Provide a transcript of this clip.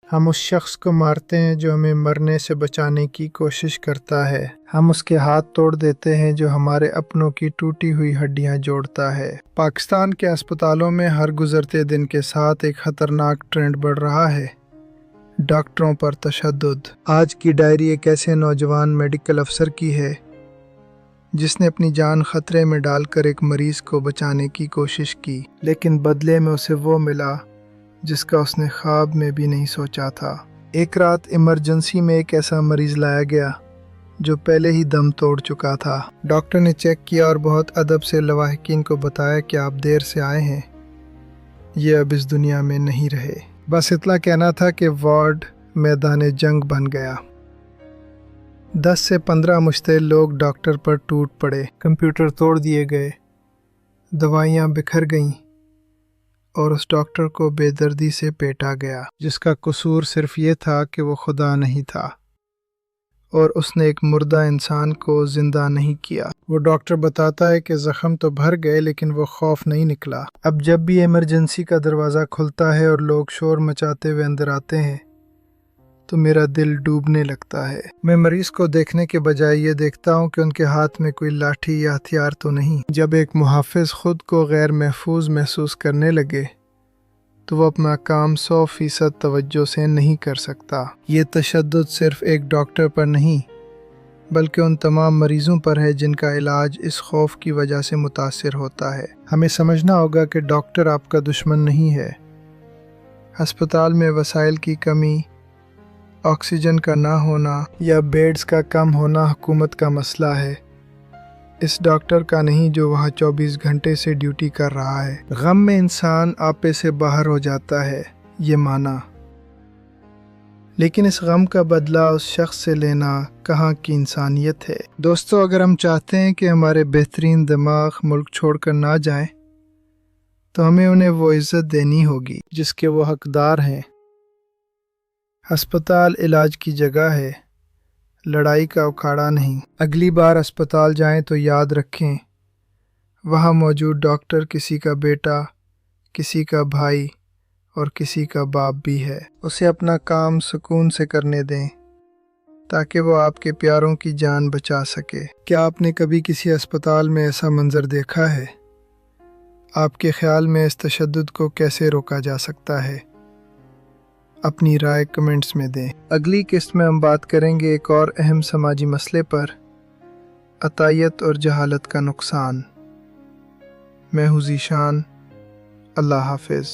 ہم اس شخص کو مارتے ہیں جو ہمیں مرنے سے بچانے کی کوشش کرتا ہے۔ ہم اس کے ہاتھ توڑ دیتے ہیں جو ہمارے اپنوں کی ٹوٹی ہوئی ہڈیاں جوڑتا ہے۔ پاکستان کے اسپتالوں میں ہر گزرتے دن کے ساتھ ایک خطرناک ٹرینڈ بڑھ رہا ہے: ڈاکٹروں پر تشدد۔ آج کی ڈائری ایک ایسے نوجوان میڈیکل افسر کی ہے جس نے اپنی جان خطرے میں ڈال کر ایک مریض کو بچانے کی کوشش کی، لیکن بدلے میں اسے وہ ملا جس کا اس نے خواب میں بھی نہیں سوچا تھا۔ ایک رات ایمرجنسی میں ایک ایسا مریض لایا گیا جو پہلے ہی دم توڑ چکا تھا۔ ڈاکٹر نے چیک کیا اور بہت ادب سے لواحقین کو بتایا کہ آپ دیر سے آئے ہیں، یہ اب اس دنیا میں نہیں رہے۔ بس اتنا کہنا تھا کہ وارڈ میدان جنگ بن گیا۔ 10 سے 15 مشتعل لوگ ڈاکٹر پر ٹوٹ پڑے، کمپیوٹر توڑ دیے گئے، دوائیاں بکھر گئیں اور اس ڈاکٹر کو بے دردی سے پیٹا گیا جس کا قصور صرف یہ تھا کہ وہ خدا نہیں تھا اور اس نے ایک مردہ انسان کو زندہ نہیں کیا۔ وہ ڈاکٹر بتاتا ہے کہ زخم تو بھر گئے لیکن وہ خوف نہیں نکلا۔ اب جب بھی ایمرجنسی کا دروازہ کھلتا ہے اور لوگ شور مچاتے ہوئے اندر آتے ہیں تو میرا دل ڈوبنے لگتا ہے۔ میں مریض کو دیکھنے کے بجائے یہ دیکھتا ہوں کہ ان کے ہاتھ میں کوئی لاٹھی یا ہتھیار تو نہیں۔ جب ایک محافظ خود کو غیر محفوظ محسوس کرنے لگے تو وہ اپنا کام 100% توجہ سے نہیں کر سکتا۔ یہ تشدد صرف ایک ڈاکٹر پر نہیں بلکہ ان تمام مریضوں پر ہے جن کا علاج اس خوف کی وجہ سے متاثر ہوتا ہے۔ ہمیں سمجھنا ہوگا کہ ڈاکٹر آپ کا دشمن نہیں ہے۔ ہسپتال میں وسائل کی کمی، آکسیجن کا نہ ہونا یا بیڈز کا کم ہونا حکومت کا مسئلہ ہے، اس ڈاکٹر کا نہیں جو وہاں 24 گھنٹے سے ڈیوٹی کر رہا ہے۔ غم میں انسان آپے سے باہر ہو جاتا ہے، یہ مانا، لیکن اس غم کا بدلہ اس شخص سے لینا کہاں کی انسانیت ہے۔ دوستو، اگر ہم چاہتے ہیں کہ ہمارے بہترین دماغ ملک چھوڑ کر نہ جائیں تو ہمیں انہیں وہ عزت دینی ہوگی جس کے وہ حقدار ہیں۔ ہسپتال علاج کی جگہ ہے، لڑائی کا اکھاڑا نہیں۔ اگلی بار اسپتال جائیں تو یاد رکھیں وہاں موجود ڈاکٹر کسی کا بیٹا، کسی کا بھائی اور کسی کا باپ بھی ہے۔ اسے اپنا کام سکون سے کرنے دیں تاکہ وہ آپ کے پیاروں کی جان بچا سکے۔ کیا آپ نے کبھی کسی اسپتال میں ایسا منظر دیکھا ہے؟ آپ کے خیال میں اس تشدد کو کیسے روکا جا سکتا ہے؟ اپنی رائے کمنٹس میں دیں۔ اگلی قسط میں ہم بات کریں گے ایک اور اہم سماجی مسئلے پر: عطائیت اور جہالت کا نقصان۔ میں ہوں ذیشان، اللہ حافظ۔